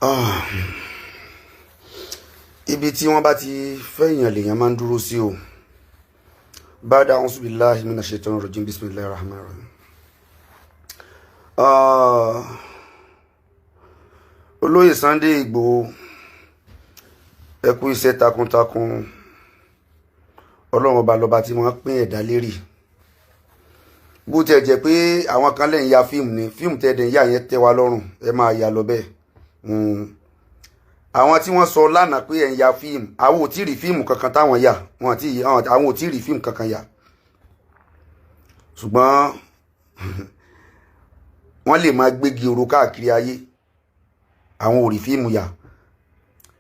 Ah, ibi tí wọ́n bá ti fẹ́yàn lèèyàn máa ń dúró sí o. Bada a'udhu billahi minash shaitanir rajim, bismillahir rahmanir rahim. Olóyè Sunday Igboho, ẹ kú iṣẹ́ takuntakun. Ọlọ́run ọba lọ́ba tí wọ́n pín ẹ̀dá lérè. Bó tiẹ̀ jẹ́ pé àwọn kan lẹ́yìn ya fíìmù ni fíìmù tẹ́ẹ̀dẹ̀ yà yẹn tẹ́ wa lọ́rùn, ẹ máa yà lọ bẹ́ẹ̀. Àwọn tí wọ́n sọ lánàá pé ẹ̀ ń ya fíìmù, àwọn ò tí ì rí fíìmù kankan táwọn yà, àwọn ò tí ì rí fíìmù kankan yà. Ṣùgbọ́n wọ́n lè máa gbégi oro káàkiri ayé, àwọn ò rí fíìmù yà.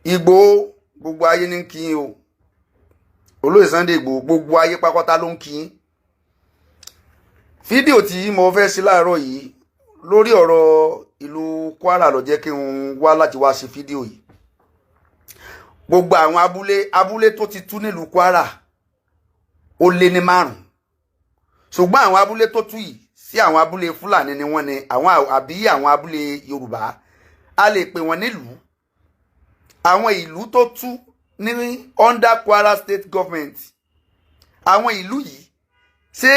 Igboho, gbogbo ayé ní kí yín o. Olóyè Sunday Igboho, gbogbo ayé pápátá ló ń kí yín. Fídíò tí mo fẹ́ ṣe láàárọ̀ yìí lórí ọ̀rọ̀ ìlú Kwara ló jẹ́ kí n wá láti wá ṣe fídíò yìí. Gbogbo àwọn abúlé tó ti tú nílùú Kwara ó lé ní 5. Ṣùgbọ́n àwọn abúlé tó tú yìí sí àwọn abúlé Fúlàní ni wọ́n ní àbí àwọn abúlé Yorùbá. A lè pè wọ́n nílùú. Àwọn ìlú tó tú ní under Kwara State Government. Àwọn ìlú yìí ṣé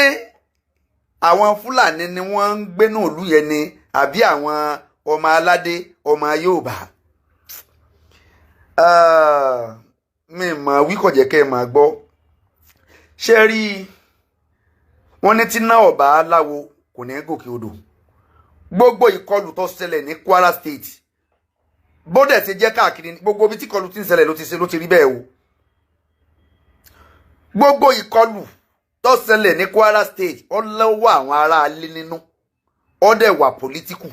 àwọn Fúlàní ni wọ́n ń gbé náà ìlú yẹn ni àbí àwọn ọmọ aládé ọmọ Yorùbá? Mi mọ̀ wí kò jẹ́ kẹ́ ẹ máa gbọ́. Ṣé rí wọ́n ní tí náà ọba láwo kò ní gòkè odò. Gbogbo ìkọlù tó ṣẹlẹ̀ ní Kwara State bódẹ̀ ti jẹ́ káàkiri gbogbo ibi tí ìkọlù ti ń ṣẹlẹ̀ ló ti rí bẹ́ẹ̀ o. Gbogbo ìkọlù tó ṣẹlẹ̀ ní Kwara State ó lọ́wọ́ àwọn ará alé nínú, ó dẹ̀ wà political.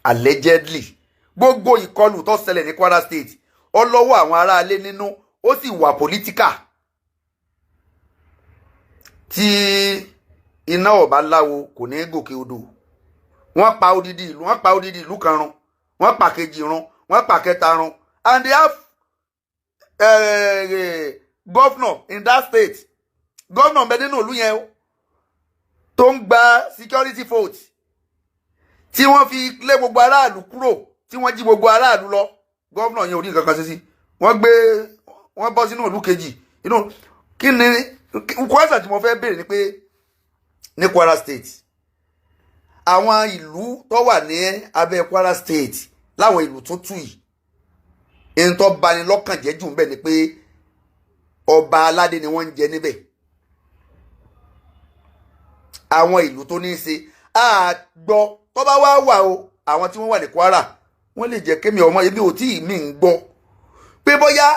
Allegedly gbogbo ìkọlù tó ṣẹlẹ̀ ní Kwara State ó lọ́wọ́ àwọn ará alé nínú, ó sì wà political. Tí iná ọba láwo kò ní gòkè odò. Wọ́n pa odidi ìlú kan run, wọ́n pa kejì run, wọ́n pa kẹta run, and they have governor in that state. Governor bẹ nínú ìlú yẹn tó ń gba security vote, tí wọ́n fi lé gbogbo aráàlú kúrò, tí wọ́n jí gbogbo aráàlú lọ. Governor yẹn ò rí nǹkan kan sí. Wọ́n bọ́ sínú ìlú kejì. Kí ni kwasa tí mo fẹ́ béèrè ni pé ní Kwara State, àwọn ìlú tó wà ní abẹ́ Kwara State láwọn ìlú tó tú yìí, ẹni tó bani lọ́kàn jẹ́ jù ń bẹ ni pé ọba aládé ni wọ́n ń jẹ níbẹ̀. Àwọn ìlú tó ní í ṣe àgbọ̀ tó bá wà o, àwọn tí wọ́n wà ní Kwara wọ́n lè jẹ́ kémi ọmọ ebi ò tí ì mí ń gbọ́ pé bóyá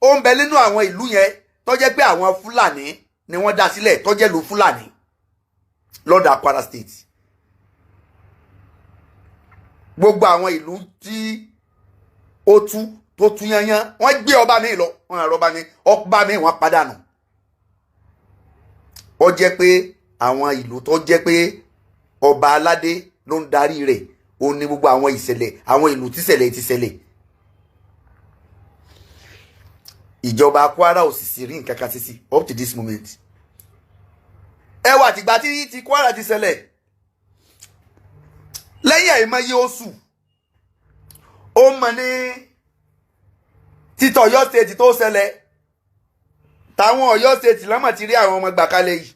ó ń bẹ nínú àwọn ìlú yẹn tó jẹ́ pé àwọn Fúlàní ni wọ́n dá sílẹ̀ tó jẹ́ ìlú Fúlàní lọ́dà Kwara State. Gbogbo àwọn ìlú tí ó tó tú yányán wọ́n gbé ọba mi lọ, wọ́n rán ọba mi wọ́n pàdánù. Ó jẹ́ pé àwọn ìlú tó jẹ́ pé ọba aládé ló ń darí rẹ̀, ó ní gbogbo àwọn ìṣẹ̀lẹ̀, àwọn ìlú tíṣẹ̀lẹ̀ ti ṣẹlẹ̀. Ìjọba Kwara ò sì rí nǹkan kan sí up to this moment. Ẹ wà tìgbà tí ti Kwara ti ṣẹlẹ̀ lẹ́yìn àìmọye oṣù, ó mọ̀ ní títọ̀ Ọ̀yọ́ State tó ṣẹlẹ̀, táwọn Ọ̀yọ́ State lọ́mọ̀ ti rí àwọn ọmọ gbà kalẹ̀ yìí.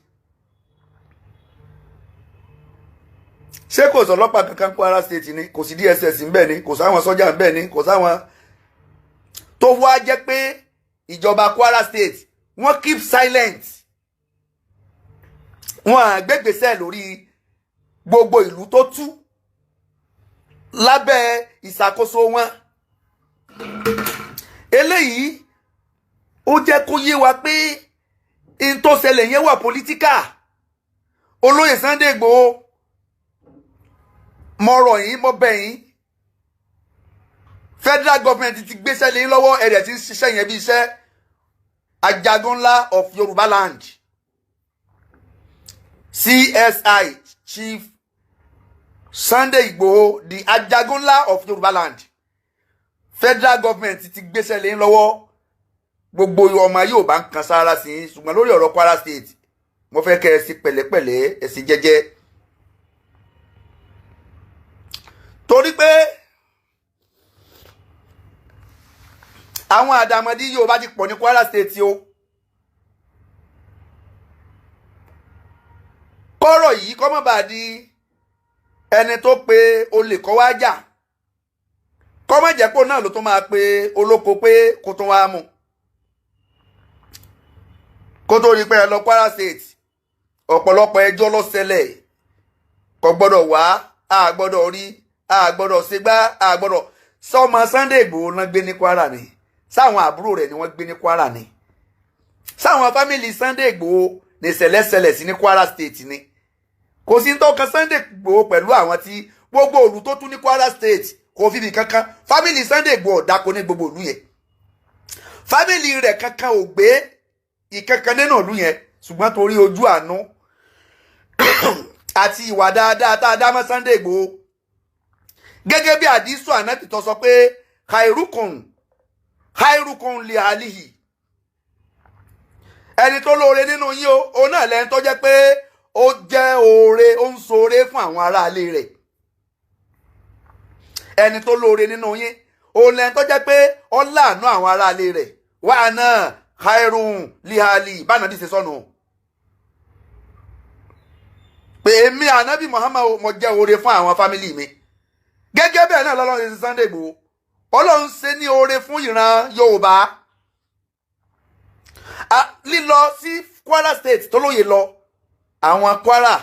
Ṣé kò sọ́lọ́pàá kankan Kwara State ni? Kò sí DSS ńbẹ̀ ni? Kò sáwọn sọ́jà ńbẹ̀ ni? Kò sáwọn tó wá jẹ́ pé ìjọba Kwara State wọ́n keep silent. Wọ́n àgbégbèsè lórí gbogbo ìlú tó tú lábẹ́ ìṣàkóso wọn. Eléyìí ó jẹ́ kó yé wa pé in tó ṣẹlẹ̀ yẹn wà political. Olóyè Sunday Igboho, mo rọ̀ yín, mo bẹ̀ yín. Federal government ti gbéṣẹ́ lé yín lọ́wọ́, ẹ̀rẹ̀ ti ń ṣiṣẹ́ yẹn bí iṣẹ́ ajagun ńlá of Yorùbá land. CSI, Chief Sunday Igboho, the ajagun ńlá of Yorùbá land. Federal government ti gbéṣẹ́ lé yín lọ́wọ́. Gbogbo ọmọ Yorùbá ń kan sára sí, ṣùgbọ́n lórí ọ̀rọ̀ Kwara State mo fẹ́ kẹ́ ẹ sí pẹ̀lẹ́pẹ̀lẹ́, ẹ sí jẹ́jẹ́. torí pé àwọn àdàmọ̀dí Yorùbá ti pọ̀ ní Kwara State o. kọ́rọ̀ yìí kọ́ mọ́ bá di ẹni tó pe olè kọ́ wá jà, kọ́ mọ́ jẹ́ pò náà ló tún máa pe olóko pé kó tún wá mú kó tó rí pé ẹ lọ Kwara State. ọ̀pọ̀lọpọ̀ ẹjọ́ ló ṣẹlẹ̀, kò gbọ́dọ̀ wá, a gbọ́dọ̀ rí, a gbọ́dọ̀ ṣègbà, a gbọ́dọ̀ sọmọ Sunday Igboho náà gbé ní Kwara ni, sáwọn àbúrò rẹ̀ ni wọ́n gbé ní Kwara ni, sáwọn fámìlì Sunday Igboho ní ṣẹlẹ̀ṣẹlẹ̀ sí ní Kwara State ni. kò sí tó kan Sunday Igboho pẹ̀lú àwọn tí gbogbo òlù tó tún ní Kwara State kò fi bì kankan. fámìlì Sunday Igboho dáko ní gbogbo òlù yẹn, fámìlì rẹ̀ kankan ò gbé ìkankan nínú òlù yẹn, ṣùgbọ́n torí ojú àánú àti ìwà dáadáa tá a dá mọ́ Sunday Igboho, gẹ́gẹ́ bí àdísù ànábì tó sọ pé khairukum li alihi, ẹni tó lóore nínú yín o náà lẹ́ni tó jẹ́ pé ó jẹ́ oore, ó ń ṣoore fún àwọn aráalé rẹ̀. ẹni tó lóore nínú yín o lẹ́ni tó jẹ́ pé ó láàánú àwọn aráalé rẹ̀. wa ana khairun li ali, bá nàbí ṣe sọnù pé èmi ànábì Muhammad mo jẹ́ oore fún àwọn fámìlì mi. gẹ́gẹ́ bẹ́ẹ̀ náà lọ́lọ́run ṣe Sunday Igboho, Ọlọ́run ṣe ní oore fún ìran Yorùbá. lílọ sí Kwara State tó lóye lọ, àwọn Kwara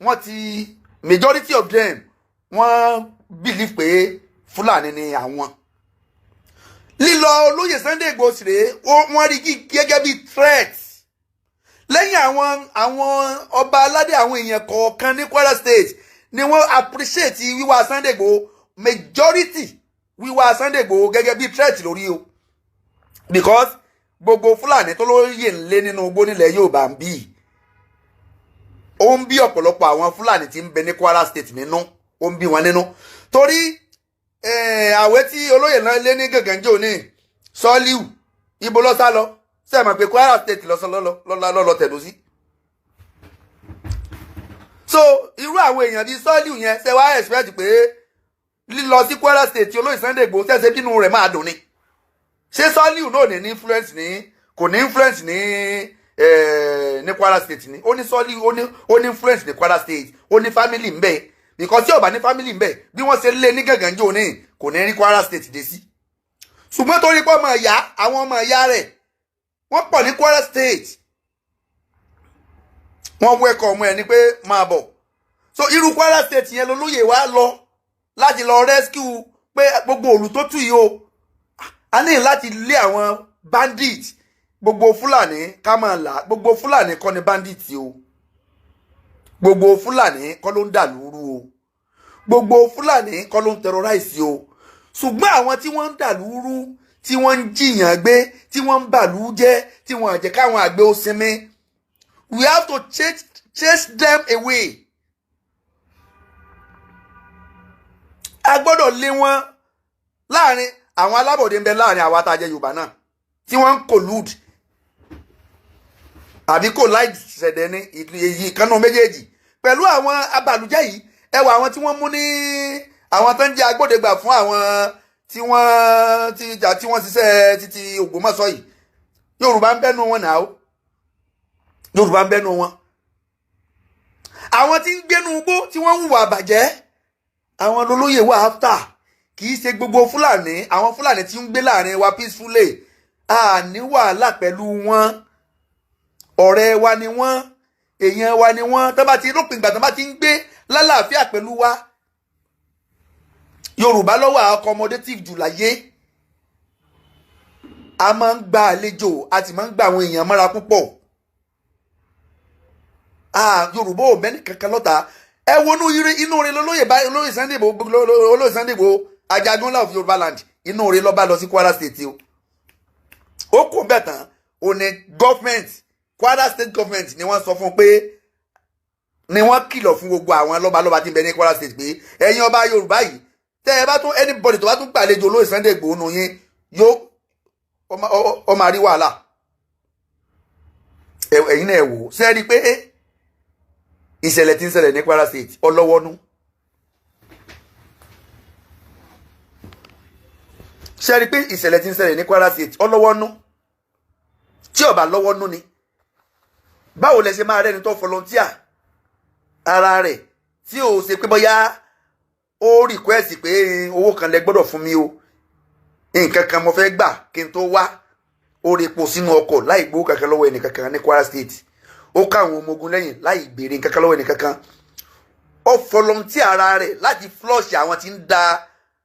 wọ́n ti majority of them wọ́n believe pé Fúlàní ni àwọn. lílọ olóyè Sunday Igboho sì rèé, wọ́n rí gẹ́gẹ́ bí threat. lẹ́yìn àwọn ọba aládé, àwọn èèyàn kọ̀ọ̀kan ní Kwara State ni wọ́n appreciate wíwá Sunday Igboho, majority wíwá Sunday Igboho gẹ́gẹ́ bí threat lórí o, because gbogbo Fúlàní tó lóye ńlé nínú igbó nílẹ̀ Yorùbá ń bí, ó ń bí ọ̀pọ̀lọpọ̀ àwọn Fúlàní tí ń bẹ ní Kwara State nínú, ó ń bí wọn nínú. torí àwẹ̀ tí olóyè náà lé ní gàngànjò ní Sọ́líù, ibo ló sá lọ, sẹ́ẹ̀mọ̀ pé Kwara State lọ́lọ́ tẹ̀dó sí. so irú àwọn èèyàn bíi Sọ́líù yẹn ṣe wá expect pé lílọ sí Kwara State olóyè Sunday Igboho ṣẹ̀ṣẹ̀ bínú rẹ̀ máa dùn ni. ṣé Sọ́líù náà ní influence ní, kò ní influence ní Kwara State ni? ó ní Sọ́líù ó ní influence ní Kwara State, ó ní family ń bẹ, because tí ó bá ní family ń bẹ bí wọ́n ṣe lé ní gàngànjò ní kò ní rí Kwara State dé sí. ṣùgbọ́n torí pé àwọn ọmọ ìyá rẹ̀ wọ́n pọ̀ ní Kwara State, wọ́n wẹ́kọ̀ ọmọ ẹ̀ ní pé máa bọ̀. so irú Kwara State yẹn lolóyè wá lọ láti lọ rescue pé gbogbo òlù tó tù yìí o, a ní láti lé àwọn bandit. gbogbo Fúlàní ká máa là, gbogbo Fúlàní kọ́ ni bandit o, gbogbo Fúlàní kọ́ ló ń dà lúrú o, gbogbo Fúlàní kọ́ ló ń terrorize o, ṣùgbọ́n àwọn tí wọ́n ń dà lúrú, tí wọ́n ń jiyàn gbé, tí wọ́n ń bàlú jẹ́, tí wọ́n jẹ́ káwọn àgbẹ̀ ó sinmi, we have to chase them away. a gbọ́dọ̀ lé wọn láàrin àwọn alábọ̀dé ń bẹ láàrin àwa tá a jẹ́ Yorùbá náà tí wọ́n ń collude àbí kò láì ṣẹ̀dẹ̀ ní èyí kanú méjèèjì pẹ̀lú àwọn abàlújẹ́ yìí. ẹwà àwọn tí wọ́n mú ní àwọn tó ń jẹ́ agbódegbà fún àwọn tí wọ́n ṣiṣẹ́ títí Ògbómọ̀ṣọ́ yìí, Yorùbá ń bẹ́nu wọn náà, Yorùbá ń bẹ́nu wọn. àwọn tí ń gbénu igbó tí wọ́n ń hùwà àbàjẹ́, àwọn lolóyè wà after, kì í ṣe gbogbo Fúlàní. àwọn Fúlàní tí ń gbé láàrin wa peacefully, a ní wàhálà pẹ̀lú wọn, ọ̀rẹ́ wa ni wọ́n, èèyàn wa ni wọ́n. tó bá ti lópin ìgbà tó bá ti ń gbé lálàáfíà pẹ̀lú wa. Yorùbá ló wà accommodative jù láyé, a máa ń gba àlejò, a sì máa ń gba àwọn èèyàn mọ́ra púpọ̀. Yorùbá ò mẹ́ni kankan lọ́ta. ẹ wọnú inú rẹ olóyè Sunday Igboho Ajagunla of Yorùbá land, inú rẹ ló bá lọ sí Kwara State o. ó kò bẹ̀ tán, ó ní government, Kwara State government ni wọ́n sọ fún pé, ni wọ́n kìlọ̀ fún gbogbo àwọn lọ́balọ́ba tí ń bẹ ní Kwara State pé ẹ̀yin ọba Yorùbá yìí, tẹ́ ẹ bá tún anybody tó bá tún gbàlejò olóyè Sunday Igboho nù yín, yóò ó máa rí wàhálà. ẹ̀yin náà wò ó, ṣe rí i pé ìṣẹ̀lẹ̀ tí ń ṣẹlẹ̀ ní Kwara State ọlọ́wọ́nú. ṣe rí pé ìṣẹ̀lẹ̀ tí ń ṣẹlẹ̀ ní Kwara State ọlọ́wọ́nú tí ó bá lọ́wọ́nú ni báwo lẹ ṣe máa rẹ́ni tó volunteer ara rẹ̀ tí ò ṣe pé bóyá ó request pé owó kan lẹ gbọ́dọ̀ fún mi o nǹkan kan mo fẹ́ gbà kí n tó wá ó repo sínú ọkọ̀ láì gbowó kankan lọ́wọ́ ẹnì kankan ní Kwara State ó káwọn ọmọ ogun lẹ́yìn láì béèrè nǹkan kan lọ́wọ́ ẹnì kankan ó volunteer ara rẹ̀ láti flush àwọn tí ń da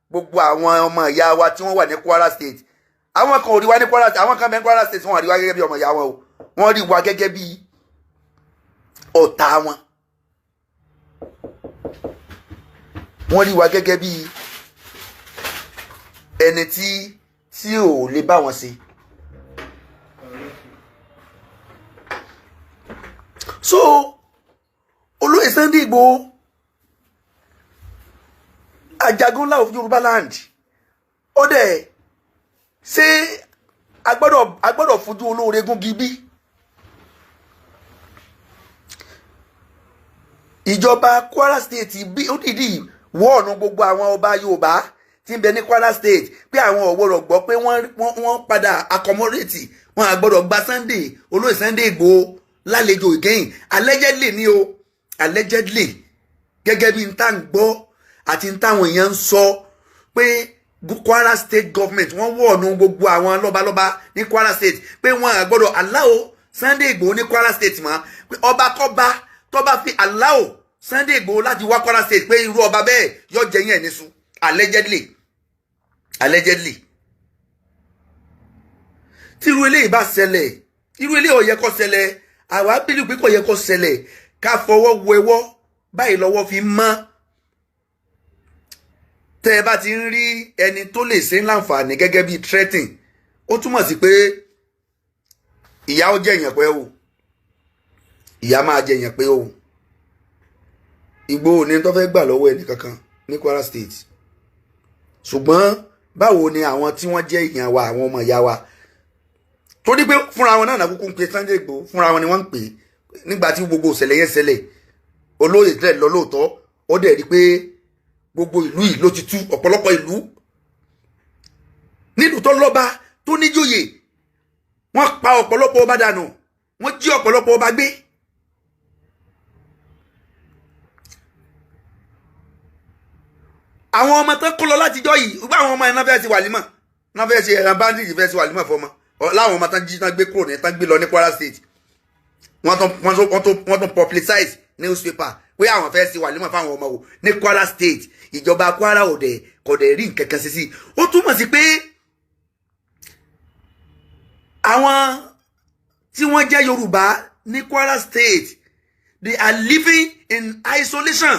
gbogbo àwọn ọmọ ìyá wa tí wọ́n wà ní Kwara State àwọn kan ò rí wa ní Kwara State àwọn kan bẹ ní Kwara State wọ́n rí wa gẹ́gẹ́ bí ọmọ ìyá wọn o wọ́n rí wa gẹ́gẹ́ bí ọ̀tá wọn wọ́n rí wa gẹ́gẹ́ bí ẹni tí ò lè bá wọn ṣe. So olóyè Sunday Igboho Ajagunla of Yorùbá land ó dẹ̀ ṣé agbọ́dọ̀ fojú olóore gúngi bí ìjọba Kwara State bí ó dìdí wọ́ọ̀nù gbogbo àwọn ọba Yorùbá tí ń bẹ ní Kwara State pé àwọn ọ̀gbọ́dọ̀ gbọ́ pé wọ́n padà accommodate wọn àgbọ́dọ̀ gba olóyè Sunday Igboho lálejò again allegedly ni o allegedly gẹ́gẹ́ bí n tá ń gbọ́ àti n táwọn èèyàn ń sọ pé Kwara State government wọ́n wọ̀nù gbogbo àwọn lọ́balọ́ba ní Kwara State pé wọ́n àgbọ́dọ̀ allow Sunday Igboho ní Kwara State mọ́ pé ọba kọ́ba tó bá fi allow Sunday Igboho láti wá Kwara State pé irú ọba bẹ́ẹ̀ yóò jẹ́ yẹn níṣu allegedly tí irú eléyìí bá ṣẹlẹ̀ irú eléyìí ò yẹ kó ṣẹlẹ̀ àwa bílù pé kò yẹ kó ṣẹlẹ̀ ká fọwọ́ wẹwọ́ báyìí lọ́wọ́ fi mọ́ tẹ́ ẹ bá ti ń rí ẹni tó lè ṣe láǹfààní gẹ́gẹ́ bí threatening ó túmọ̀ sí pé ìyà ó jẹ èèyàn pé o ìyà máa jẹ èèyàn pé o Igboho ní tó fẹ́ gbà lọ́wọ́ ẹnì kankan ní Kwara State ṣùgbọ́n báwo ni àwọn tí wọ́n jẹ́ èèyàn wa àwọn ọmọ ìyá wa torí pé fúnra wọn náà nàkúkú ń pe Sunday Igboho fúnra wọn ni wọ́n ń pè nígbà tí gbogbo ìṣẹ̀lẹ̀ yẹn ṣẹlẹ̀ olóyè tẹ́lẹ̀ lọ lóòótọ́ ó dẹ̀ rí pé gbogbo ìlú yìí ló ti tú ọ̀pọ̀lọpọ̀ ìlú nílùú tó lọ́ba tó níjòyè wọ́n pa ọ̀pọ̀lọpọ̀ ọba dànù wọ́n jí ọ̀pọ̀lọpọ̀ ọba gbé àwọn ọmọ tó kó lọ látijọ́ yìí gbogbo àwọn ọmọ yẹn náà fẹ́ẹ́ ti wàlímọ̀ náà fẹ́ẹ́ ṣe ẹ̀ràn bandage fẹ́ẹ́ ṣe wàlímọ̀ fọmọ láwọn ọmọ tán jí tán gbé kúrò ní tán gbé lọ ní Kwara State wọ́n tún publicize newspaper pé àwọn fẹ́ẹ́ ṣe wàlímọ̀ fáwọn ọmọ wò ní Kwara State ìjọba Kwara kò dẹ̀ rí nǹkan kan sí ó túmọ̀ sí pé àwọn tí wọ́n jẹ́ Yorùbá ní Kwara State they are living in isolation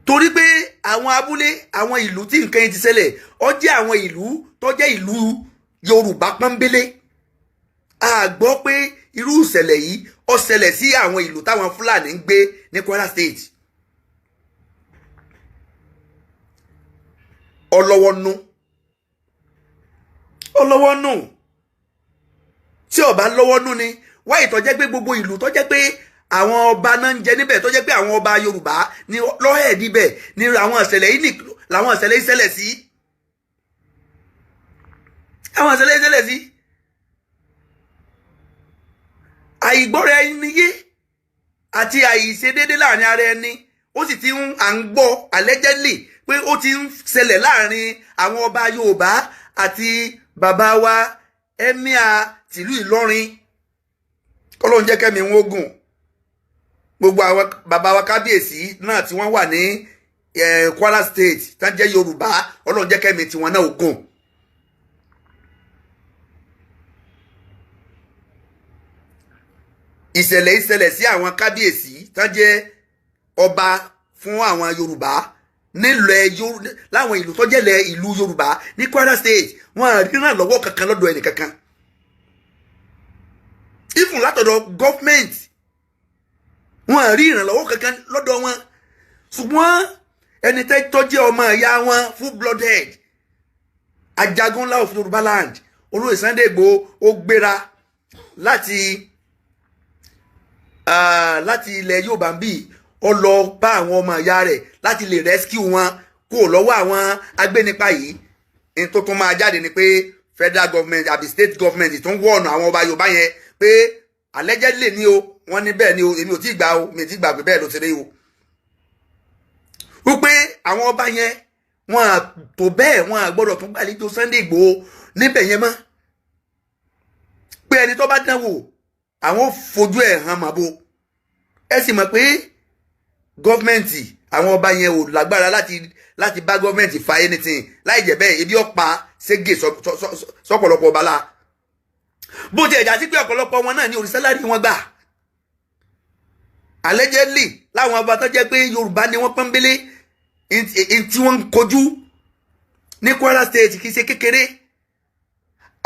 torí pé àwọn abúlé àwọn ìlú tí nǹkan yẹn ti ṣẹlẹ̀ ó jẹ́ àwọn ìlú tó jẹ́ ìlú Yorùbá pọ́nbélé a gbọ́ pé irú ìṣẹ̀lẹ̀ yìí ó ṣẹlẹ̀ sí àwọn ìlú táwọn Fúlàní ń gbé ní Kwara State ọlọ́wọ́nú tí ó bá lọ́wọ́nú ni wáyé tó jẹ́ pé gbogbo ìlú tó jẹ́ pé àwọn ọba náà ń jẹ níbẹ̀ tó jẹ́ pé àwọn ọba Yorùbá ni lọ́hẹ̀ níbẹ̀ ni àwọn ìṣẹ̀lẹ̀ yìí làwọn ìṣẹ̀lẹ̀ yìí ṣẹlẹ̀ sí àwọn ìṣẹ̀lẹ̀ yìí ṣẹlẹ̀ sí àìgbọ́ra ẹni yé àti àìṣedédé láàrin ara ẹni ó sì ti à ń gbọ́ allegedly pé ó ti ń ṣẹlẹ̀ láàrin àwọn ọba Yorùbá àti bàbá wa Emir tìlú Ìlọrin kọ́lọ́n jẹ́ kẹ́mi wọn gùn gbogbo àwọn bàbá wa kábíyèsí náà tí wọ́n wà ní Kwara State tán jẹ́ Yorùbá Ọlọ́run jẹ́ kẹ́mi tiwọn náà gùn. ìṣẹ̀lẹ̀ sí àwọn kábíyèsí tán jẹ́ ọba fún àwọn Yorùbá láwọn ìlú tó jẹ́lẹ̀ ìlú Yorùbá ní Kwara State wọn ríran lọ́wọ́ kankan lọ́dọ̀ ẹnì kankan even látọ̀dọ̀ gọ́fmẹ̀ntì wọn rí ìrànlọ́wọ́ kankan lọ́dọ̀ wọn ṣùgbọ́n ẹni tó jẹ́ ọmọ ìyá wọn full blooded Ajagunla of Yorùbá land olóyè Sunday Igboho ó gbéra láti ilẹ̀ Yorùbá ń bì ó lọ bá àwọn ọmọ ìyá rẹ̀ láti lè rescue wọn kúrò lọ́wọ́ àwọn agbénipa yìí ní tó tún máa jáde ni pé federal government àbí state government tó ń wọ̀nà àwọn ọba Yorùbá yẹn pé allegedly ní o wọ́n ní bẹ́ẹ̀ ni o èmi ò tí ì gbà o mi ò tí ì gbà pé bẹ́ẹ̀ ló ti rí o wípé àwọn ọba yẹn wọn à tó bẹ́ẹ̀ wọn à gbọ́dọ̀ tún gbàlejò Sunday Igboho níbẹ̀ yẹn mọ́ pé ẹni tó bá dánwò àwọn fojú ẹ̀ hàn màbo ẹ sì mọ̀ pé gọ́fmẹ̀ntì àwọn ọba yẹn ò lágbára láti bá gọ́fmẹ̀ntì fa anything láì jẹ́ bẹ́ẹ̀ ebi ọ̀pá ségè sọ́pọ̀lọpọ̀ ọba la bó ti ẹ̀já sí pé ọ̀pọ̀lọpọ̀ wọn náà ní orí sálárì wọn gbà allegedly láwọn ọba tó jẹ́ pé Yorùbá ni wọ́n pọ́nbélé tí wọ́n ń kojú ní Kwara State kì í ṣe kékeré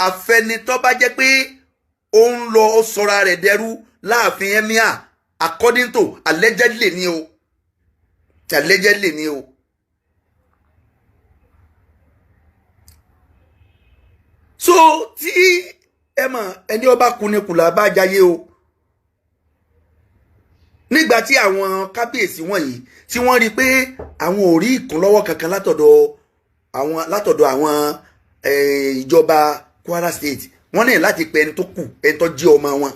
àfẹnitọ́ bá jẹ́ pé ó ń lọ ó sọra rẹ̀ dẹrú láàfin emir according to allegedly ni o allegedly ni o so tí ẹ mọ̀ ẹni ọba kùnìkùnlà bá jayé o nígbà tí àwọn kábíyèsí wọ̀nyí tí wọ́n rí pé àwọn ò rí ìkúnlọ́wọ́ kankan látọ̀dọ̀ àwọn ìjọba Kwara State wọ́n ní láti pe ẹni tó kù ẹni tó jẹ́ ọmọ wọn.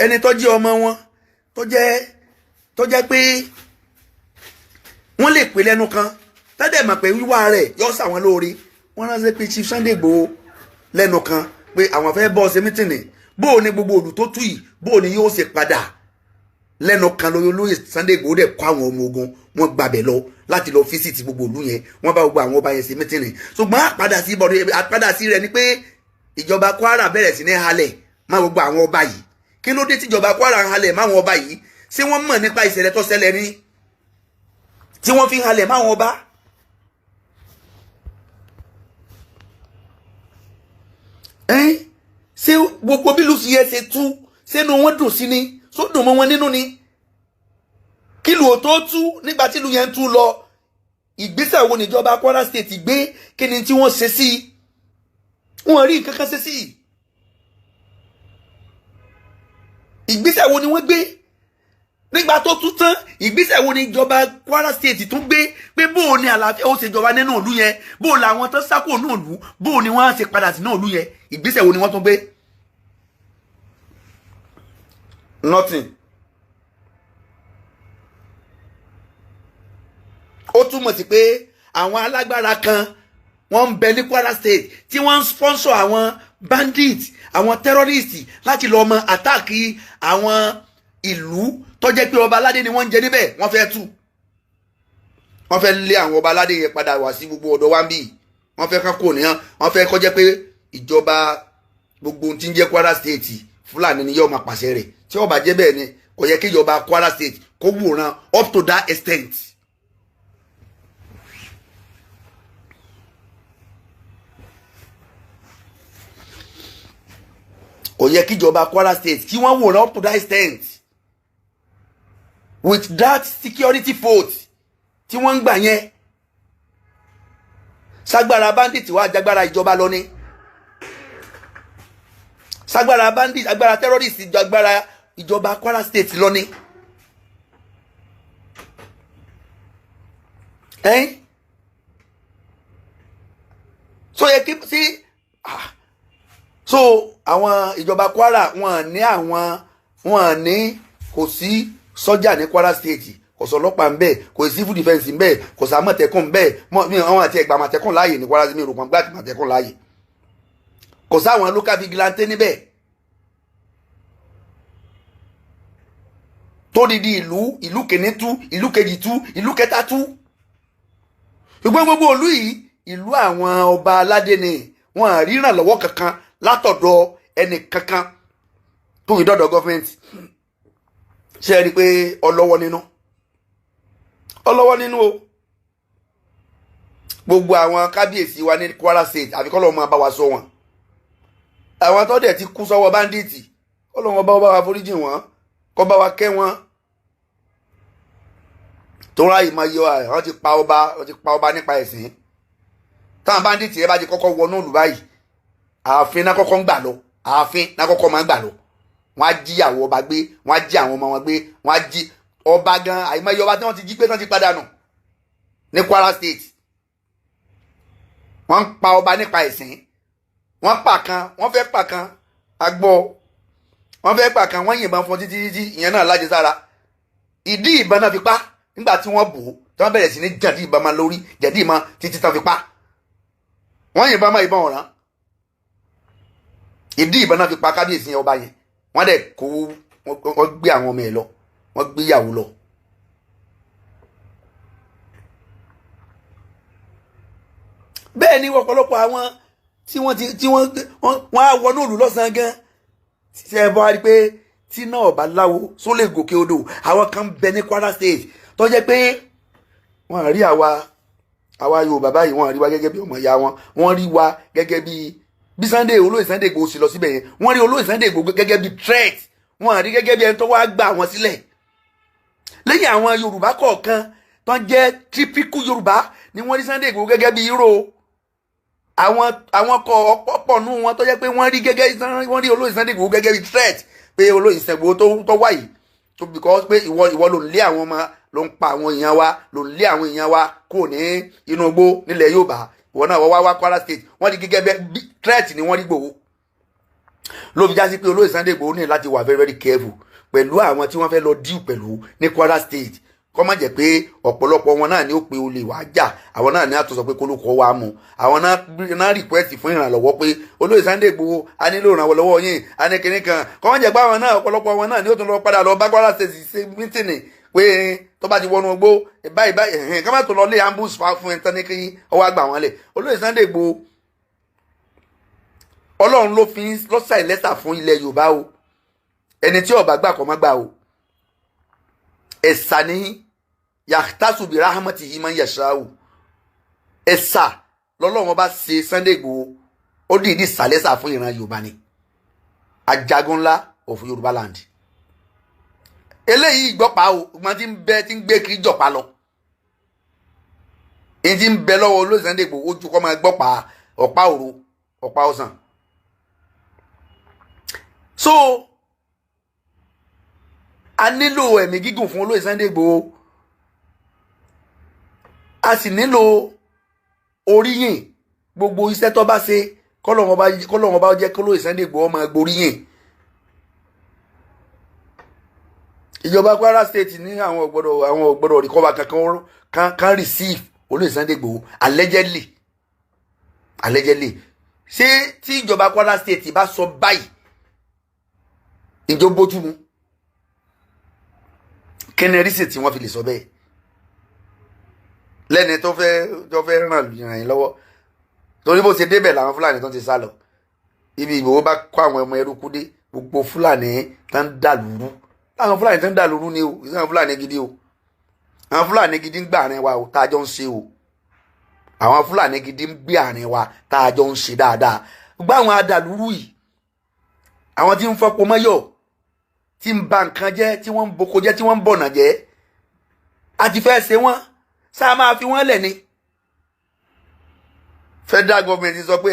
ẹni tó jẹ́ ọmọ wọn tó jẹ́ pé wọ́n lè pè lẹ́nu kan tẹ́lẹ̀ mọ̀ pé wíwá rẹ̀ yọ sàwọn lóore wọ́n ránṣẹ́ pé Chief Sunday Igboho lẹ́nu kan pé àwọn fẹ́ bọ́ ṣe mítìnì bóò ni gbogbo òlù tó tú yìí bóò ni yóò ṣe padà lẹ́nu kan lóye Sunday Igboho dẹ̀ kọ́ àwọn ọmọ ogun wọn gbàbẹ̀ lọ láti lọ fíṣítì gbogbo òlù yẹn wọ́n bá gbogbo àwọn ọba yẹn ṣe mítìnì ṣùgbọ́n àpadà sí rẹ̀ ni pé ìjọba Kwara bẹ̀rẹ̀ sí ní halẹ̀ má gbogbo àwọn ọba yìí kí ló dé tíjọba Kwara ń halẹ̀ máwọn ọba yìí ṣé wọ́n mọ̀ nípa ìṣẹ̀lẹ̀ tó ṣẹlẹ̀ ní tí wọ́n fi ń halẹ̀ máwọn ọba. Ṣé gbogbo bí lùsì yẹn ṣe tú sínú wọn dùn sí ni só dùn mọ́ wọn nínú ni kí lù ó tó tú nígbà tí lù yẹn tú lọ ìgbésẹ̀ wo níjọba Kwara State gbé kí ni tí wọ́n ṣe sí wọn rí nǹkan kan ṣe sí ìgbésẹ̀ wo ni wọ́n gbé nígbà tó tú tán ìgbésẹ̀ wo ni ìjọba Kwara State tún gbé pé bóò ni àlàáfíà ó ṣe jọba nínú ìlú yẹn bóò làwọn tó sákò nínú ìlú bóò ni wọ́n á ṣe padà sínú ìlú yẹn ìgbésẹ̀ wo ni wọ́n tún gbé. Nothing. ó túmọ̀ sí pé àwọn alágbára kan wọ́n ń bẹ ní Kwara State tí wọ́n ń sponsor àwọn bandits àwọn terrorists láti lọ́ọ́ mọ àtàkì àwọn ìlú tó jẹ́ pé ọba aládé ni wọ́n ń jẹ níbẹ̀ wọ́n fẹ́ tú wọ́n fẹ́ lé àwọn ọba aládé yẹn padà wá sí gbogbo ọ̀dọ̀ wa ń bì wọ́n fẹ́ kán kò níyàn wọ́n fẹ́ kó jẹ́ pé ìjọba gbogbo tí ń jẹ́ Kwara State Fúlàní ni yóò máa pàṣẹ rẹ̀ tí ó bá jẹ́ bẹ́ẹ̀ ni kò yẹ kí ìjọba Kwara State kó wòran up to that extent. kò yẹ kí ìjọba Kwara State kí wọ́n wòran up to that extent with that security force tí wọ́n ń gbà yẹn ságbára bandit wá jágbára ìjọba lọ ní ságbára bandit agbára terrorist jágbára ìjọba Kwara State lọ ní so yẹ kí sí so àwọn ìjọba Kwara wọn ní kò sí sọ́jà ní Kwara State kò sọ ọlọ́pàá ń bẹ kò sí civil defence ń bẹ kò sí àmọ̀tẹ́kùn ń bẹ àwọn àti ẹgbà àmọ̀tẹ́kùn láàyè ní Kwara State mi rò pọ̀ gbá àmọ̀tẹ́kùn láàyè kò sáwọn local vigilante níbẹ̀ tó didi ìlú kìíní tú ìlú kejì tú ìlú kẹta tú ṣùgbọ́n gbogbo ìlú yìí ìlú àwọn ọba aládé ni wọn ríran lọ́wọ́ kankan látọ̀dọ̀ ẹnì kankan tó ìdọ́dọ̀ gọ́fẹ́ǹtì ṣe rí pé ọlọ́wọ́ nínú o gbogbo àwọn kábíyèsí wa ní Kwara State àfi kọ́ lọ́wọ́ máa bá wa sọ wọn àwọn tó dẹ̀ ti kú sọ́wọ́ báńdíìtì kọ́ lọ́wọ́ bá wa foríjì wọn kọ́ bá wa kẹ́ wọn tó ráyè máa yọ àwọn ti pa ọba nípa ẹ̀sìn táwọn báńdíìtì ẹ bá ti kọ́kọ́ wọnú ìlú báyìí ààfin náà kọ́kọ́ ń gbà lọ ààfin lákọ́kọ́ máa ń gbà lọ wọ́n á jí àwọn ọba gbé wọ́n á jí àwọn ọmọ wọn gbé wọ́n á jí ọba gan àìmọye ọba tí wọ́n ti jí gbé tán ti padà nù ní Kwara State wọ́n ń pa ọba nípa ẹ̀sìn wọ́n pa kan wọ́n fẹ́ pa kan agbọ́ wọ́n fẹ́ pa kan wọ́n yìnbọn fún títí ìyẹn náà lájẹsára ìdí ìbọn náà fi pa nígbà tí wọ́n bò ó tí wọ́n bẹ̀rẹ̀ sí ní jẹ̀dí ìbọn máa lórí jẹ̀dí ìbọn títí tán fi pa wọ́n yìnbọn máa ìbọn ọ̀ràn ìdí ìbọn náà fi pa kábíyèsí yẹn ọba yẹn wọ́n dẹ̀ kó wọ́n gbé àwọn ọmọ ẹ̀ lọ wọ́n gbé ìyàwó lọ. bẹ́ẹ̀ ni ọ̀pọ̀lọpọ̀ àwọn tí wọ́n á wọnú òlù lọ́sàn-án gan ṣe é bọ́ rí pé tí náà bá láwo só lè gòkè odò àwọn kan bẹ ní Kwara State tó jẹ́ pé wọ́n rí àwa Yorùbá báyìí wọ́n rí wa gẹ́gẹ́ bí ọmọ ìyá wọn wọ́n rí wa gẹ́gẹ́ bí Sunday olóyè Sunday Igboho sì lọ síbẹ̀ yẹn wọ́n rí olóyè Sunday Igboho gẹ́gẹ́ bí threat wọ́n rí gẹ́gẹ́ bí ẹni tó wá gbà wọ́n sílẹ̀ lẹ́yìn àwọn Yorùbá kọ̀ọ̀kan tó jẹ́ típíkù Yorùbá ni wọ́n rí Sunday Igboho gẹ́gẹ́ bí hero àwọn kọ ọ̀pọ̀ nù wọn tó jẹ́ pé wọ́n rí olóyè Sunday Igboho gẹ́gẹ́ bí threat pé olóyè Sunday Igboho tó wáyé tó because pé ìwọ ló ń lé àwọn ọmọ ló ń pa àwọn èèyàn wa ló ń lé àwọn èèyàn wa kúrò ní inú igbó nílẹ̀ Yorùbá ìwọ náà wọ́n wá Kwara State wọ́n rí gẹ́gẹ́ bí threat ni wọ́n rí Igboho ló fi já sí pé olóyè Sunday Igboho ní láti wà very very careful pẹ̀lú àwọn tí wọ́n fẹ́ lọ deal pẹ̀lú ní Kwara State kọ́ má jẹ́ pé ọ̀pọ̀lọpọ̀ wọn náà ni ó pe olè wá jà àwọn náà ní àtúnṣe pé kólókọ́ wa mú àwọn náà request fún ìrànlọ́wọ́ pé olóyè Sunday Igboho a nílò ìrànlọ́wọ́ yín a ní kinní kan kọ́ má jẹ́ pé àwọn náà ọ̀pọ̀lọpọ̀ wọn náà ni ó tún lọ padà lọ bá Kwara State ṣe mítìnì pé tó bá ti wọnú ogbó báyìí ká má tó lọ lé ambush fún ẹ̀ tán ní kí ọwọ́ àgbà wọn lẹ̀ olóyè Sunday Igboho Ọlọ́run ló fi lọ́sà ìlẹ́sà fún ilẹ̀ Yorùbá o ẹni tí ó bá gbà kó má gbà o ẹ̀sà ní yàtàṣù bí rahamati yìí máa ń yàṣá o ẹ̀sà lọ́lọ́run bá ṣe Sunday Igboho ó dìídì sàlẹ́sà fún ìran Yorùbá ni ajagun ńlá of Yorùbá land eléyìí ìgbọ́pàá o ọgbọ́n tí ń gbé kiri jọ̀pá lọ èyí tí ń bẹ lọ́wọ́ olóyè Sunday Igboho ojú kọ́ máa gbọ́pàá ọ̀pá òru ọ̀pá ọ̀sán so a nílò ẹ̀mí gígùn fún olóyè Sunday Igboho a sì nílò oríyìn gbogbo iṣẹ́ tó bá ṣe kọ́lọ́run bá jẹ́ kólóyè Sunday Igboho máa gboríyìn ìjọba Kwara State ní àwọn ògbọ́dọ̀ recover kan receive olóyè Sunday Igboho allegedly ṣé tí ìjọba Kwara State bá sọ báyìí ìjọ bójú mu kẹ́ni rísì tí wọ́n fi lè sọ bẹ́ẹ̀ lẹ́ni tó fẹ́ ràn yín lọ́wọ́ torí bó ṣe débẹ̀ làwọn Fúlàní tó ti sá lọ ibi Ìgbòho bá kó àwọn ọmọ eruku dé gbogbo Fúlàní tó ń dà lúrú láwọn Fúlàní tó ń dà lúrú ni o ìsìn Fúlàní gidi o àwọn Fúlàní gidi ń gbé àárín wa o tá a jọ ń ṣe o àwọn Fúlàní gidi ń gbé àárín wa tá a jọ ń ṣe dáadáa gbogbo àwọn adàlúrú yìí àwọn tí ń fọpo mọ́yọ̀ tí ń ba nǹkan jẹ́ tí wọ́n ń boko jẹ́ tí wọ́n ń bọ̀nà jẹ́ àti fẹ́ ṣe wọ́n sáà máa fi wọ́n lẹ̀ ni federal government sọ pé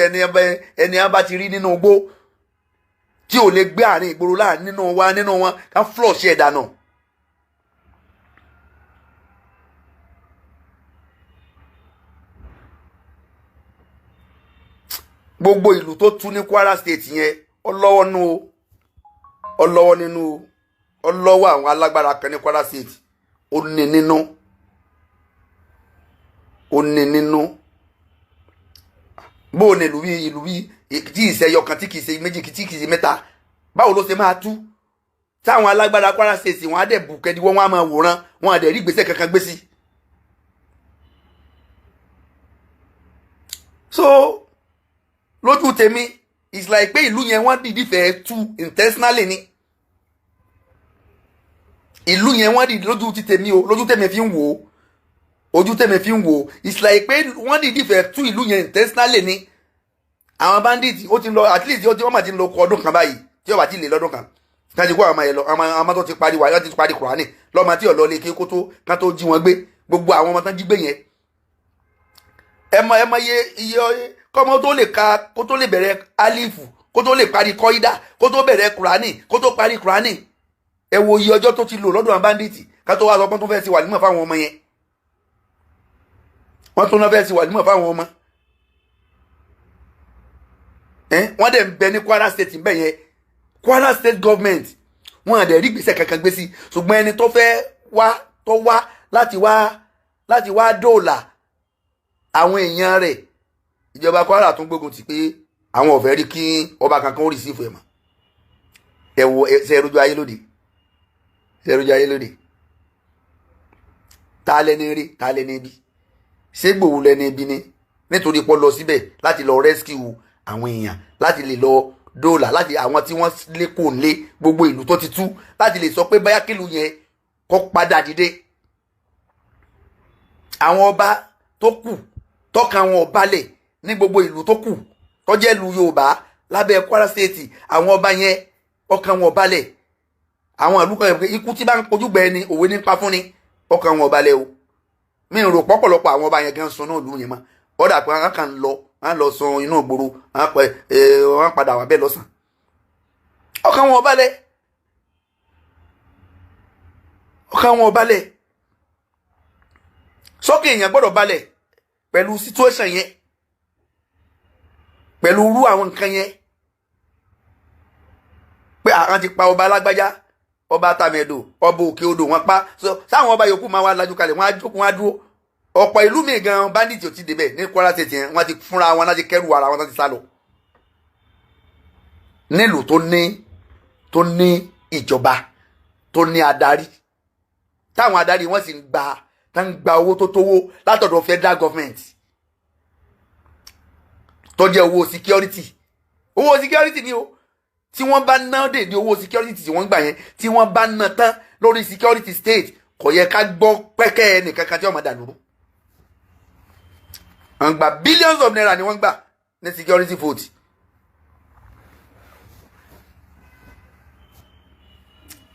ẹni bá ti rí nínú igbó tí ò lè gbé àárín ìgboro láàrin nínú wọn ká flush ẹ̀ dànù. gbogbo ìlú tó tú ní Kwara State yẹn ọlọ́wọ́ nínú àwọn alágbára kan ní Kwara State ó ní nínú bó o ní ìlú bí tí ìṣẹ́yọ kan tí kìí ṣe méjì tí kìí ṣe mẹ́ta báwo ló ṣe máa tú táwọn alágbára Kwara State wọn á dẹ̀ bù kẹ́ni wọ́n á máa wòran wọn á dẹ̀ rí ìgbésẹ̀ kankan gbé sí. so lójú tèmi it's like pé ìlú yẹn wọ́n dìdí fẹ́ tú intentionally ni ìlú yẹn wọ́n dìdí lójú ti tèmi o lójú tèmi fi ń wò ó ojú tèmi fi ń wò ó it's like pé wọ́n dìdí fẹ́ tú ìlú yẹn intentionally ni àwọn bandits ó ti lọ at least wọ́n máa ti lọ kọ ọdún kan báyìí tí ó bá ti lè lọ́dún kan kan ti kó àwọn ọmọ yẹn lọ àwọn ọmọ tó ti parí wáyé ti parí Kùránì lọ́mọ tí ọ̀lọ́ lè ké kán tó jí wọn gbé gbogbo àwọn ọmọ tán jí gbé yẹn ẹ mọ iye kọ́mọ tó lè ka kó tó lè bẹ̀rẹ̀ alifu kó tó lè parí kọ́ídà kó tó bẹ̀rẹ̀ kùránì kó tó parí kùránì ẹ wo iye ọjọ́ tó ti lò lọ́dọ̀ àwọn báńdíìtì ká tó wá sọ pé tó fẹ́ ti wà nímọ̀ fáwọn ọmọ yẹn wọ́n tó náà fẹ́ ti wà nímọ̀ fáwọn ọmọ wọ́n dẹ̀ ń bẹ ní Kwara State ń bẹ yẹn Kwara State government wọ́n àdẹ̀ rí gbèsè kankan gbé sí ṣùgbọ́n ẹni tó fẹ́ wá láti wá dóòlà àwọn èèyàn rẹ̀ ìjọba Kwara tún gbógun ti pé àwọn ò fẹ́ rí kí ọba kankan ó rìsífù ẹ̀ mọ́ ẹ wo ṣe ẹrújú ayé lóde ta lẹni rí ta lẹni ibi ṣé Ìgbòho lẹni ibi ni nítorí pọ́ lọ síbẹ̀ láti lọ rescue àwọn èèyàn láti lè lọ dóòlà láti àwọn tí wọ́n lé kò lé gbogbo ìlú tó ti tú láti lè sọ pé báyà kílù yẹn kó padà dìde àwọn ọba tó kù tọ́ka wọn balẹ̀ ní gbogbo ìlú tó kù tó jẹ́ ìlú Yorùbá lábẹ́ Kwara State àwọn ọba yẹn ọkàn wọn balẹ̀ àwọn ìlú kan yẹn pé ikú tí bá ń kojú gbẹ ni òwe nípa fún ni ọkàn wọn balẹ̀ o mi rò pọ̀pọ̀lọpọ̀ àwọn ọba yẹn gan sun náà lù yẹn mọ́ ọ̀dà pé wọn kàn lọ sun inú ìgboro wọn padà wà bẹ́ẹ̀ lọ́sàn ọkàn wọn balẹ̀ sókè èèyàn gbọ́dọ̀ balẹ̀ pẹ̀lú situation yẹn pẹ̀lú irú àwọn nǹkan yẹn pé àwọn ti pa ọba alágbájá ọba tàmẹ̀dò ọba òkè odò wọn pa sáwọn ọba yòókù máa wá lajú kalẹ̀ wọn á jókòó wọn á dúró ọ̀pọ̀ ìlú mi gan bandit ò ti débẹ̀ ní Kwara State yẹn wọ́n ti fúnra wọn láti kẹ́rù ara wọn láti sá lọ nílùú tó ní ìjọba tó ní adarí táwọn adarí wọn sì ń gba owó tó tówó látọ̀dọ̀ federal government tó jẹ́ owó security ni o tí wọ́n bá ná dèdè owó security tí wọ́n gbà yẹn tí wọ́n bá ná tán lórí security state kò yẹ ká gbọ́ pẹ́kẹ́ ẹnìkan kan tí wọ́n máa dà lóru wọ́n gba billions of naira ni wọ́n gbà ní security vote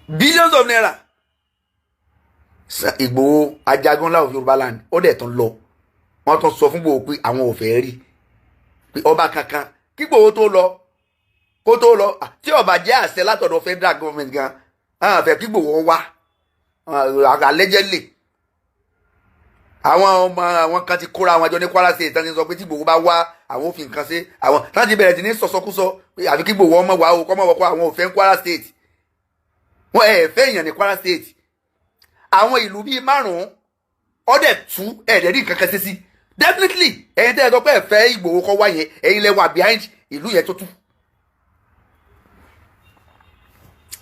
billions of naira Ìgbòho Ajagunlá of Yorùbá land ó dẹ̀ tún lọ wọ́n tún sọ fún Ìgbòho pé àwọn ò fẹ́ rí pé ọba kankan kí Ìgbòho tó lọ kó tó lọ tí ọba jẹ́ àṣẹ látọ̀dọ̀ federal government gan àwọn àfẹ́ kí Ìgbòho wá allegedly àwọn kan ti kóra àwọn àjọ ní Kwara State tán ti sọ pé tí Ìgbòho bá wá àwọn òfin kan sí àwọn láti bẹ̀rẹ̀ sí ní sọ̀sọ́kúsọ pé àfi kí Ìgbòho ọmọ wà ó kọ́ mọ̀ wọ́pọ̀ àwọn òfin Kwara State wọ́n fẹ́ èèyàn ní Kwara State àwọn ìlú bíi 5 ọdẹ tú ẹ̀ẹ́dẹ̀rí nǹkan kan sí definitely ẹ̀yin tẹ́ ẹ sọ pé ẹ fẹ́ Ìgbòho kọ́ wá yẹn ẹ̀yin lẹ wà behind ìlú yẹn tó tú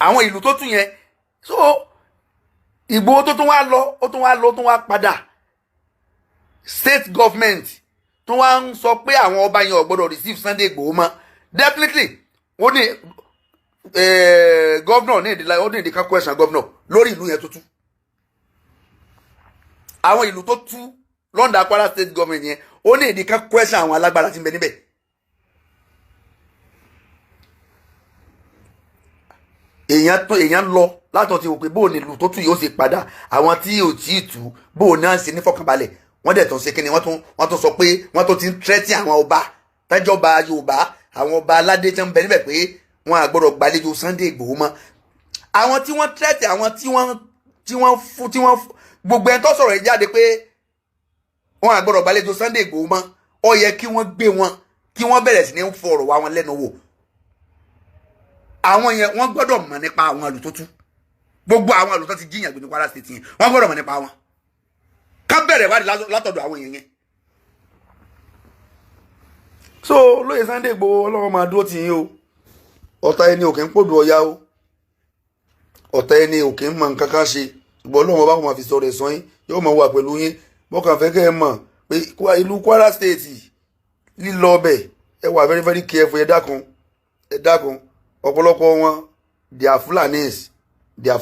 àwọn ìlú tó tú yẹn so Ìgbòho tó tún wá padà state government tó wá ń sọ pé àwọn ọba yẹn ò gbọdọ̀ receive Sunday Ìgbòho mọ́ definitely ó ní governor ní ìdíkà question governor lórí ìlú yẹn tó tú àwọn ìlú tó tú London Kwara State government yẹn ó ní ìdíkà question àwọn alágbára tí ń bẹ níbẹ̀ èèyàn lọ látọ̀ tí wò pé bóò ní ìlú tó tú yóò ṣe padà àwọn tí ò tí ì tú bóò náà ṣe ní fọkànbalẹ̀ wọ́n dẹ̀ tún ṣe kíni wọ́n tún sọ pé wọ́n tún ti ń tẹ́tí àwọn ọba tẹ́jọba Yorùbá àwọn ọba aládé tí ń bẹ níbẹ̀ pé wọ́n á gbọ́dọ̀ gbàlejò Sunday Ìgbòho mọ́ àwọn tí wọ́n tẹ́tí àwọn tí wọ́n gbogbo ẹni tó sọ̀rọ̀ yìí jáde pé wọ́n á gbọ́dọ̀ gbàlejò Sunday Ìgbòho mọ́ ó yẹ kí wọ́n gbé wọn kí wọ́n bẹ̀rẹ̀ sí ní fọ̀rọ̀ wá wọn lẹ́nu wò àwọn yẹn wọ́n gbọ́dọ̀ mọ̀ nípa àwọn ìlú tó tú gbogbo àwọn ìlú tó ti jíyàn gbé ní Kwara State yẹn wọ́n gbọ́dọ̀ mọ̀ nípa wọn ká bẹ̀rẹ̀ wádìí látọ̀dọ̀ àwọn èèyàn yẹn. so lóye Sunday Ìgbòho ọlọ́wọ́ máa dúró tì yín o ọ̀tá ẹni òkè ń pòdù ọ̀yá o ọ̀tá ẹni òkè ń mọ nǹkan kan ṣe ṣùgbọ́n ọlọ́wọ́ bá wọn máa fi sọ̀rọ̀ ẹ̀sán yín yóò máa wà pẹ̀lú yín mọ́kàn fẹ́ kẹ́ ẹ mọ̀ pé ìlú Kwara State lílọ ọbẹ̀ ẹ wà very very careful ẹ dákun ọ̀pọ̀lọpọ̀ wọn they are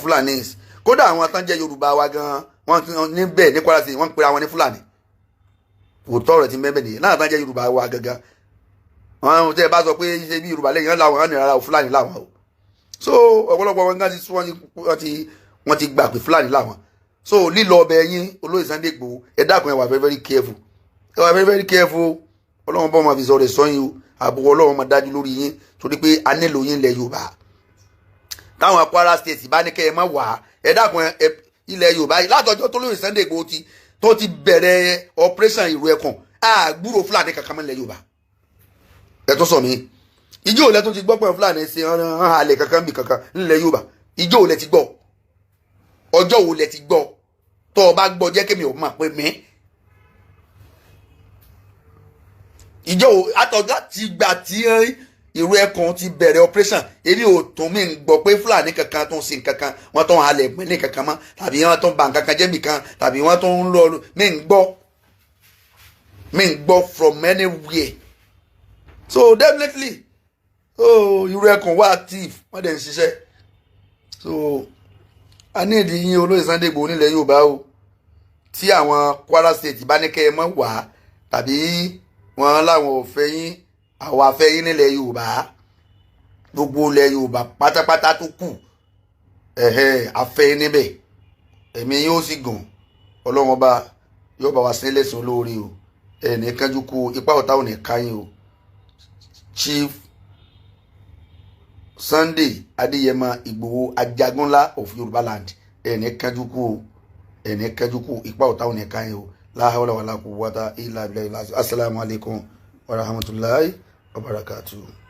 Fulanis kódà àwọn atánjẹ́ Yorùbá wa gan wọ́n níbẹ̀ ní Kwara State wọ́n ń pera wọn ní Fúlàní òótọ́ rẹ̀ ti mẹ́bẹ̀ nìyẹn náà atánjẹ́ Yorùbá wa gangan wọ́n tẹ́ ẹ bá sọ pé ṣe bí Yorùbá lẹ́yìn láwọn wọn ní rárá Fúlàní láwọn o so ọ̀pọ̀lọpọ̀ wọn gan ti sún wọ́n ti gbà pé Fúlàní láwọn so lílọ ọbẹ̀ yín olóyè Sunday Igboho ẹ dákun ẹ wà very very careful Ọlọ́run bọ́ máa fi sọ rẹ̀ sọ́yìn o ààbò Ọlọ́run máa dájú lórí yín torí pé a nílò yín ilẹ̀ Yorùbá táwọn Kwara State bá ní kẹ́ ẹ má wà ẹ dákun ilẹ̀ Yorùbá yìí látọjọ́ tó lóye Sunday Igboho tó ti bẹ̀rẹ̀ operation ìrù ẹkùn àgbúrò Fúlàní kankan mọ́ ilẹ̀ Yorùbá ẹ tó sọ mí ìjọ òlẹ tó ti gbọ́ pé Fúlàní ṣe hàn àlè kankan bì kankan nílẹ̀ Yorùbá ìjọ òlẹ ti gbọ́ ọjọ́ òlẹ ti gbọ́ tó o bá gbọ́ jẹ́ kémi ò mọ̀ pé mi ìjọ àtọ̀gá ti gbà tí ìrù ẹkùn ti bẹ̀rẹ̀ operation èmi ò tún mí gbọ́ pé Fúlàní kankan tó ń sin kankan wọ́n tó ń halẹ̀ ìpínlẹ̀ kankan mọ́ tàbí wọ́n tó ń ba nǹkan kan jẹ́ nìkan tàbí wọ́n tó ń lọ mí ń gbọ́ from anywhere so definitely ìrù ẹkùn wà active wọ́n dẹ̀ ń ṣiṣẹ́ so a ní ìdí yín olóyè Sunday Igboho nílẹ̀ Yorùbá o tí àwọn Kwara State bá ní kẹ́ ẹ mọ́ wá tàbí wọ́n láwọn ò fẹ́ yín àwọn afẹ́ yín nílẹ̀ Yorùbá gbogbo ilẹ̀ Yorùbá pátápátá tó kù afẹ́ yín níbẹ̀ ẹ̀mí yóò sì gùn Ọlọ́run ọba yóò bá wa sí lẹ́sìn olóore o ẹ̀ẹ́nì kánjú kú ipá ọ̀tá ò ní káyín o Chief Sunday Adéyẹmọ Igboho Ajagunla of Yorùbá land ẹ̀ẹ́nì kánjú kú ipá ọ̀tá ò ní káyín o la hawla wala quwwata illa billahi. Assalamu alaikum wa rahmatullahi wa barakatuh.